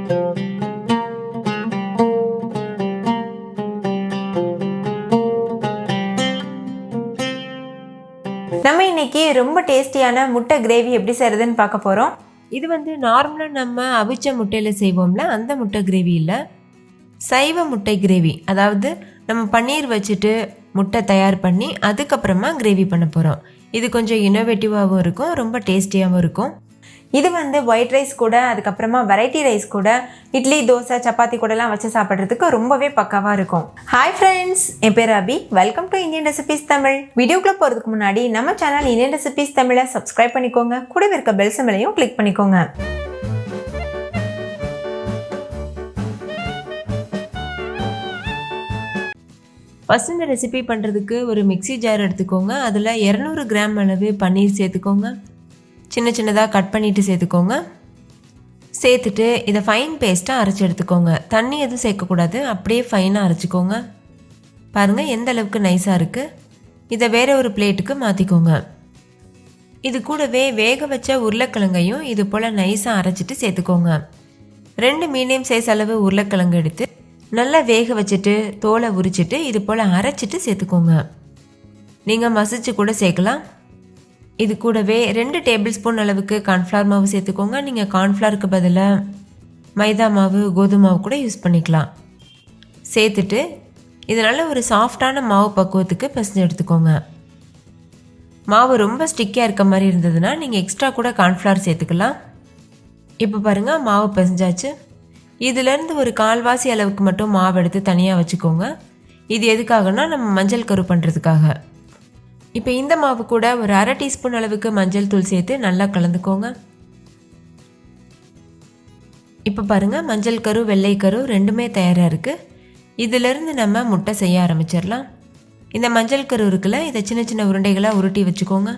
நம்ம இன்னைக்கு ரொம்ப டேஸ்டியான முட்டை கிரேவி எப்படி செய்கிறதுன்னு பார்க்க போகிறோம். இது நார்மலாக நம்ம அவிச்ச முட்டையில் செய்வோம்ல, அந்த முட்டை கிரேவி இல்லை, சைவ முட்டை கிரேவி. அதாவது நம்ம பன்னீர் வச்சுட்டு முட்டை தயார் பண்ணி அதுக்கப்புறமா கிரேவி பண்ண போகிறோம். இது கொஞ்சம் இன்னோவேட்டிவாகவும் இருக்கும், ரொம்ப டேஸ்டியாகவும் இருக்கும். இது ஒயிட் ரைஸ் கூட, அதுக்கப்புறமா வெரைட்டி ரைஸ் கூட, இட்லி தோசை சப்பாத்தி கூடலாம் வச்சு சாப்பிட்றதுக்கு ரொம்பவே பக்காவாக இருக்கும். ஹாய் ஃப்ரெண்ட்ஸ், என் பேர் Abi. Welcome to Indian recipes Tamil. வீடியோக்குள்ளே போகிறதுக்கு முன்னாடி நம்ம சேனல் இந்தியன் ரெசிபீஸ் தமிழை சப்ஸ்கிரைப் பண்ணிக்கோங்க. கூடவே இருக்க பெல் சிம்பலையும் கிளிக் பண்ணிக்கோங்க. ஃபஸ்ட் இந்த ரெசிபி பண்ணுறதுக்கு ஒரு மிக்சி ஜார் எடுத்துக்கோங்க. அதில் 200 கிராம் அளவு பன்னீர் சேர்த்துக்கோங்க. சின்ன சின்னதாக கட் பண்ணிவிட்டு சேர்த்துக்கோங்க. சேர்த்துட்டு இதை ஃபைன் பேஸ்ட்டாக அரைச்சி எடுத்துக்கோங்க. தண்ணி எதுவும் சேர்க்கக்கூடாது, அப்படியே ஃபைனாக அரைச்சிக்கோங்க. பாருங்கள் எந்த அளவுக்கு நைஸாக இருக்குது. இதை வேறு ஒரு பிளேட்டுக்கு மாற்றிக்கோங்க. இது கூடவே வேக வச்ச உருளைக்கிழங்கையும் இது போல் நைஸாக அரைச்சிட்டு சேர்த்துக்கோங்க. 2 மீடியம் சைஸ் அளவு உருளைக்கிழங்கு எடுத்து நல்லா வேக வச்சுட்டு தோலை உரிச்சிட்டு இது போல் அரைச்சிட்டு சேர்த்துக்கோங்க. நீங்கள் மசிச்சு கூட சேர்க்கலாம். இது கூடவே 2 டேபிள் ஸ்பூன் அளவுக்கு கார்ன்ஃப்ளவர் மாவு சேர்த்துக்கோங்க. நீங்கள் கார்ன்ஃப்ளவருக்கு பதிலாக மைதா மாவு, கோதுமை மாவு கூட யூஸ் பண்ணிக்கலாம். சேர்த்துட்டு இதனால் ஒரு சாஃப்டான மாவு பக்குவத்துக்கு பிசைஞ்சு எடுத்துக்கோங்க. மாவு ரொம்ப ஸ்டிக்கியாக இருக்க மாதிரி இருந்ததுன்னா நீங்கள் எக்ஸ்ட்ரா கூட கார்ன்ஃப்ளவர் சேர்த்துக்கலாம். இப்போ பாருங்கள், மாவு பிசைஞ்சாச்சு. இதிலேருந்து ஒரு கால்வாசி அளவுக்கு மட்டும் மாவு எடுத்து தனியாக வச்சுக்கோங்க. இது எதுக்காகனா நம்ம மஞ்சள் கரு பண்ணுறதுக்காக. இப்போ இந்த மாவு கூட ஒரு 1/2 டீஸ்பூன் அளவுக்கு மஞ்சள் தூள் சேர்த்து நல்லா கலந்துக்கோங்க. இப்போ பாருங்கள், மஞ்சள் கரு வெள்ளை கரு ரெண்டுமே தயாராக இருக்குது. இதிலிருந்து நம்ம முட்டை செய்ய ஆரம்பிச்சிடலாம். இந்த மஞ்சள் கரு இருக்குல்ல, இதை சின்ன சின்ன உருண்டைகளாக உருட்டி வச்சுக்கோங்க.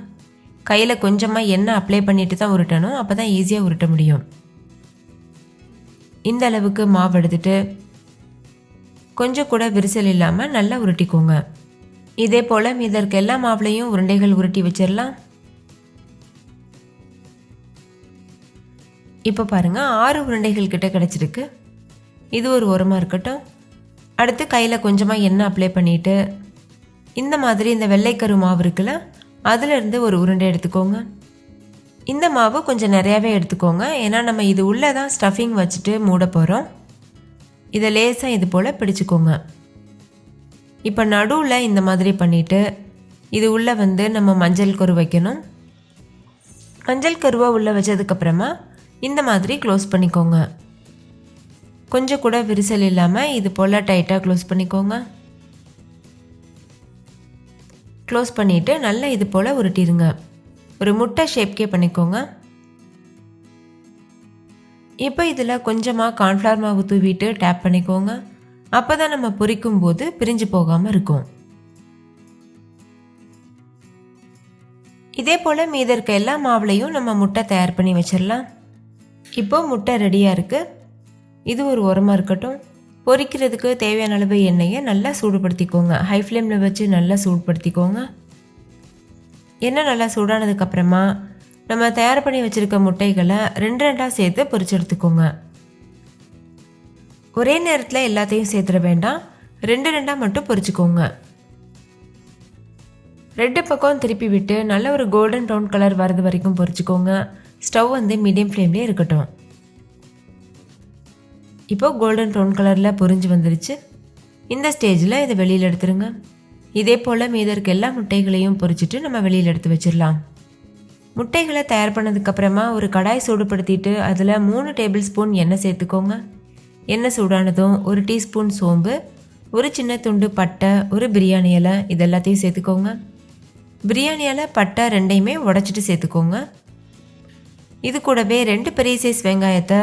கையில் கொஞ்சமாக எண்ணெய் அப்ளை பண்ணிட்டு தான் உருட்டணும், அப்போ தான் ஈஸியாக உருட்ட முடியும். இந்த அளவுக்கு மாவு எடுத்துட்டு கொஞ்சம் கூட விரிசல் இல்லாமல் நல்லா உருட்டிக்கோங்க. இதே போல் மீதற்கு எல்லா மாவுலையும் உருண்டைகள் உருட்டி வச்சிடலாம். இப்போ பாருங்கள், 6 உருண்டைகள் கிட்ட கிடச்சிருக்கு. இது ஒரு ஓரமாக இருக்கட்டும். அடுத்து கையில் கொஞ்சமாக எண்ணெய் அப்ளை பண்ணிவிட்டு இந்த மாதிரி இந்த வெள்ளைக்கரு மாவு இருக்குல்ல, அதிலிருந்து ஒரு உருண்டை எடுத்துக்கோங்க. இந்த மாவு கொஞ்சம் நிறையாவே எடுத்துக்கோங்க, ஏன்னா நம்ம இது உள்ளே தான் ஸ்டஃபிங் வச்சுட்டு மூட போகிறோம். இதை லேசாக இது போல் பிடிச்சிக்கோங்க. இப்போ நடுவில் இந்த மாதிரி பண்ணிவிட்டு இது உள்ளே நம்ம மஞ்சள் கரு வைக்கணும். மஞ்சள் கருவை உள்ளே வச்சதுக்கப்புறமா இந்த மாதிரி க்ளோஸ் பண்ணிக்கோங்க. கொஞ்சம் கூட விரிசல் இல்லாமல் இது போல் டைட்டாக க்ளோஸ் பண்ணிக்கோங்க. க்ளோஸ் பண்ணிவிட்டு நல்லா இது போல் உருட்டிடுங்க. ஒரு முட்டை ஷேப்கே பண்ணிக்கோங்க. இப்போ இதில் கொஞ்சமாக கார்ன்ஃப்ளவர் மாவு தூவிட்டு டேப் பண்ணிக்கோங்க. அப்போ தான் நம்ம பொரிக்கும் போது பிரிஞ்சு போகாமல் இருக்கும். இதே போல் மீத இருக்க எல்லா மாவுலையும் நம்ம முட்டை தயார் பண்ணி வச்சிடலாம். இப்போ முட்டை ரெடியாக இருக்குது. இது ஒரு ஓரமாக இருக்கட்டும். பொரிக்கிறதுக்கு தேவையான அளவு எண்ணெயை நல்லா சூடுபடுத்திக்கோங்க. ஹை ஃப்ளேமில் வச்சு நல்லா சூடுபடுத்திக்கோங்க. எண்ணெய் நல்லா சூடானதுக்கப்புறமா நம்ம தயார் பண்ணி வச்சுருக்க முட்டைகளை 2 சேர்த்து பொரிச்சு எடுத்துக்கோங்க. ஒரே நேரத்தில் எல்லாத்தையும் சேர்த்துட வேண்டாம், 2 மட்டும் பொரிச்சுக்கோங்க. 2 பக்கம் திருப்பி விட்டு நல்ல ஒரு கோல்டன் ப்ரௌன் கலர் வரது வரைக்கும் பொரிச்சுக்கோங்க. ஸ்டவ் மீடியம் ஃப்ளேம்லேயே இருக்கட்டும். இப்போ கோல்டன் ப்ரௌன் கலரில் பொரிஞ்சு வந்துருச்சு. இந்த ஸ்டேஜில் இதை வெளியில் எடுத்துருங்க. இதே போல் மீத இருக்க எல்லா முட்டைகளையும் பொரிச்சிட்டு நம்ம வெளியில் எடுத்து வச்சிடலாம். முட்டைகளை தயார் பண்ணதுக்கப்புறமா ஒரு கடாய் சூடுபடுத்திட்டு அதில் 3 டேபிள் ஸ்பூன் எண்ணெய் சேர்த்துக்கோங்க. எண்ணெய் சூடானதும் 1 டீஸ்பூன் சோம்பு, ஒரு சின்ன துண்டு பட்டை, ஒரு பிரியாணி இலை, இது எல்லாத்தையும் சேர்த்துக்கோங்க. பிரியாணி இலை பட்டை ரெண்டையுமே உடச்சிட்டு சேர்த்துக்கோங்க. இது கூடவே 2 பெரிய சைஸ் வெங்காயத்தை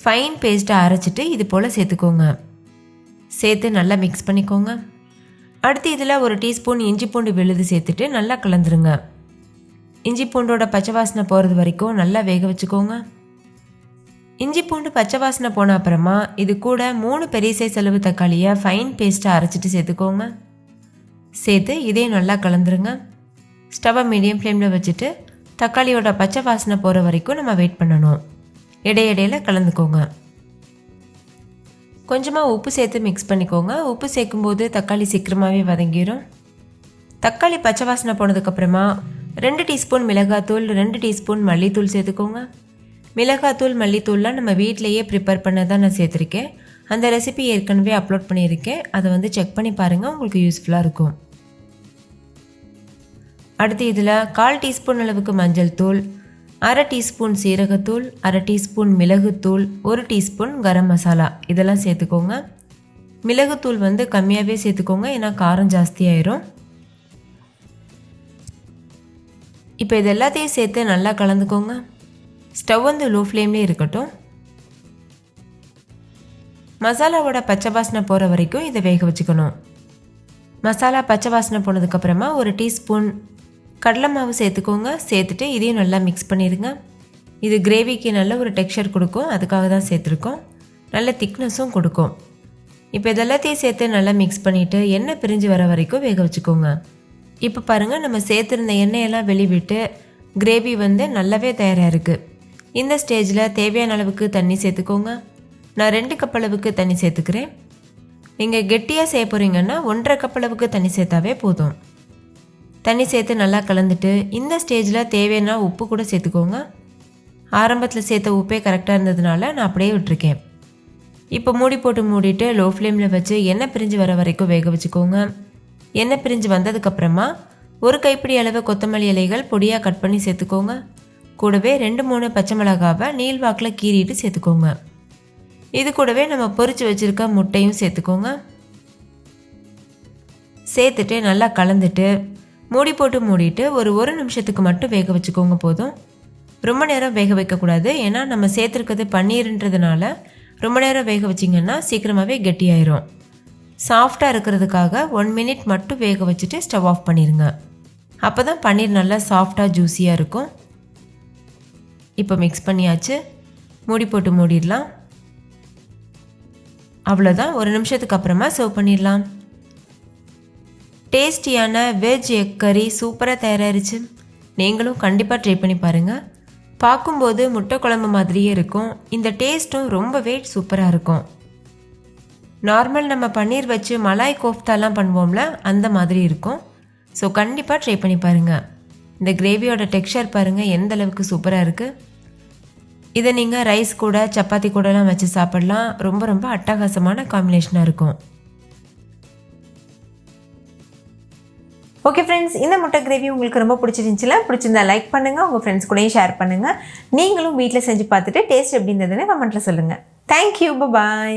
ஃபைன் பேஸ்ட்டாக அரைச்சிட்டு இது போல் சேர்த்துக்கோங்க. சேர்த்து நல்லா மிக்ஸ் பண்ணிக்கோங்க. அடுத்து இதில் 1 டீஸ்பூன் இஞ்சி பூண்டு விழுது சேர்த்துட்டு நல்லா கலந்துருங்க. இஞ்சி பூண்டோட பச்சை வாசனை போகிறது வரைக்கும் நல்லா வேக வச்சுக்கோங்க. இஞ்சி பூண்டு பச்சை வாசனை போன அப்புறமா இது கூட 3 பெரிய சைஸ் அளவு தக்காளியை ஃபைன் பேஸ்ட்டாக அரைச்சிட்டு சேர்த்துக்கோங்க. சேர்த்து இதையும் நல்லா கலந்துருங்க. ஸ்டவ்வை மீடியம் ஃப்ளேமில் வச்சுட்டு தக்காளியோட பச்சை வாசனை போகிற வரைக்கும் நம்ம வெயிட் பண்ணணும். இடையிடையில் கலந்துக்கோங்க. கொஞ்சமாக உப்பு சேர்த்து மிக்ஸ் பண்ணிக்கோங்க. உப்பு சேர்க்கும்போது தக்காளி சீக்கிரமாகவே வதங்கிடும். தக்காளி பச்சை வாசனை போனதுக்கப்புறமா 2 டீஸ்பூன் மிளகாத்தூள், 2 டீஸ்பூன் மல்லித்தூள் சேர்த்துக்கோங்க. மிளகாத்தூள் மல்லித்தூள்லாம் நம்ம வீட்டிலையே ப்ரிப்பேர் பண்ண தான் நான் சேர்த்துருக்கேன். அந்த ரெசிபி ஏற்கனவே அப்லோட் பண்ணியிருக்கேன். அதை வந்து செக் பண்ணி பாருங்கள், உங்களுக்கு யூஸ்ஃபுல்லாக இருக்கும். அடுத்து இதில் 1/4 டீஸ்பூன் அளவுக்கு மஞ்சள் தூள், 1/2 டீஸ்பூன் சீரகத்தூள், 1/2 டீஸ்பூன் மிளகுத்தூள், 1 டீஸ்பூன் கரம் மசாலா இதெல்லாம் சேர்த்துக்கோங்க. மிளகுத்தூள் வந்து கம்மியாகவே சேர்த்துக்கோங்க, ஏன்னா காரம் ஜாஸ்தியாயிரும். இப்போ இது எல்லாத்தையும் சேர்த்து நல்லா கலந்துக்கோங்க. ஸ்டவ் வந்து லோ ஃப்ளேம்லேயே இருக்கட்டும். மசாலாவோட பச்சை வாசனை போகிற வரைக்கும் இதை வேக வச்சுக்கணும். மசாலா பச்சை வாசனை போனதுக்கப்புறமா 1 டீஸ்பூன் கடலை மாவு சேர்த்துக்கோங்க. சேர்த்துட்டு இதையும் நல்லா மிக்ஸ் பண்ணிடுங்க. இது கிரேவிக்கு நல்ல ஒரு டெக்ஸ்சர் கொடுக்கும், அதுக்காக தான் சேர்த்துருக்கோம். நல்ல திக்னஸும் கொடுக்கும். இப்போ இதெல்லாத்தையும் சேர்த்து நல்லா மிக்ஸ் பண்ணிவிட்டு எண்ணெய் பிரிஞ்சு வர வரைக்கும் வேக வச்சுக்கோங்க. இப்போ பாருங்கள், நம்ம சேர்த்துருந்த எண்ணெயெல்லாம் வெளிவிட்டு கிரேவி வந்து நல்லாவே தயாராக இருக்குது. இந்த ஸ்டேஜில் தேவையான அளவுக்கு தண்ணி சேர்த்துக்கோங்க. நான் 2 கப் அளவுக்கு தண்ணி சேர்த்துக்கிறேன். நீங்கள் கெட்டியாக செய்ய போகிறீங்கன்னா 1.5 கப் அளவுக்கு தண்ணி சேர்த்தாவே போதும். தண்ணி சேர்த்து நல்லா கலந்துட்டு இந்த ஸ்டேஜில் தேவையான உப்பு கூட சேர்த்துக்கோங்க. ஆரம்பத்தில் சேர்த்த உப்பே கரெக்டாக இருந்ததுனால நான் அப்படியே விட்டுருக்கேன். இப்போ மூடி போட்டு மூடிட்டு லோ ஃப்ளேமில் வச்சு எண்ணெய் பிரிஞ்சு வர வரைக்கும் வேக வச்சுக்கோங்க. எண்ணெய் பிரிஞ்சு வந்ததுக்கப்புறமா 1 கைப்பிடி அளவு கொத்தமல்லி இலைகள் பொடியாக கட் பண்ணி சேர்த்துக்கோங்க. கூடவே 2-3 பச்சை மிளகாவை நீள்வாக்கில் கீறிட்டு சேர்த்துக்கோங்க. இது கூடவே நம்ம பொரிச்சு வச்சுருக்க முட்டையும் சேர்த்துக்கோங்க. சேர்த்துட்டு நல்லா கலந்துட்டு மூடி போட்டு மூடிட்டு ஒரு நிமிஷத்துக்கு மட்டும் வேக வச்சுக்கோங்க போதும். ரொம்ப நேரம் வேக வைக்கக்கூடாது, ஏன்னா நம்ம சேர்த்துருக்கிறது பன்னீர்ன்றதுனால ரொம்ப நேரம் வேக வச்சிங்கன்னா சீக்கிரமாகவே கெட்டியாயிரும். சாஃப்டாக இருக்கிறதுக்காக 1 மினிட் மட்டும் வேக வச்சுட்டு ஸ்டவ் ஆஃப் பண்ணிடுங்க. அப்போ தான் பன்னீர் நல்லா சாஃப்டாக ஜூஸியாக இருக்கும். இப்போ மிக்ஸ் பண்ணியாச்சு. மூடி போட்டு மூடிடலாம். அவ்வளோதான், 1 நிமிஷத்துக்கு அப்புறமா சர்வ் பண்ணிடலாம். டேஸ்டியான வெஜ் எக் கறி சூப்பராக தயாராகிருச்சு. நீங்களும் கண்டிப்பாக ட்ரை பண்ணி பாருங்கள். பார்க்கும்போது முட்டை குழம்பு மாதிரியே இருக்கும். இந்த டேஸ்ட்டும் ரொம்பவே சூப்பராக இருக்கும். நார்மல் நம்ம பன்னீர் வச்சு மலாய் கோஃப்தாலாம் பண்ணுவோம்ல, அந்த மாதிரி இருக்கும். ஸோ கண்டிப்பாக ட்ரை பண்ணி பாருங்கள். இந்த கிரேவியோட டெக்ஸ்சர் பாருங்கள் எந்த அளவுக்கு சூப்பராக இருக்குது. இதை நீங்கள் ரைஸ் கூட சப்பாத்தி கூடலாம் வச்சு சாப்பிடலாம். ரொம்ப ரொம்ப அட்டகாசமான காம்பினேஷனாக இருக்கும். ஓகே ஃப்ரெண்ட்ஸ், இந்த முட்டை கிரேவி உங்களுக்கு ரொம்ப பிடிச்சிருந்தா லைக் பண்ணுங்கள், உங்கள் ஃப்ரெண்ட்ஸ் கூடயும் ஷேர் பண்ணுங்கள். நீங்களும் வீட்டில் செஞ்சு பார்த்துட்டு டேஸ்ட் எப்படி இருந்ததுன்னு கமெண்ட்டில் சொல்லுங்கள். தேங்க்யூ, பாய்.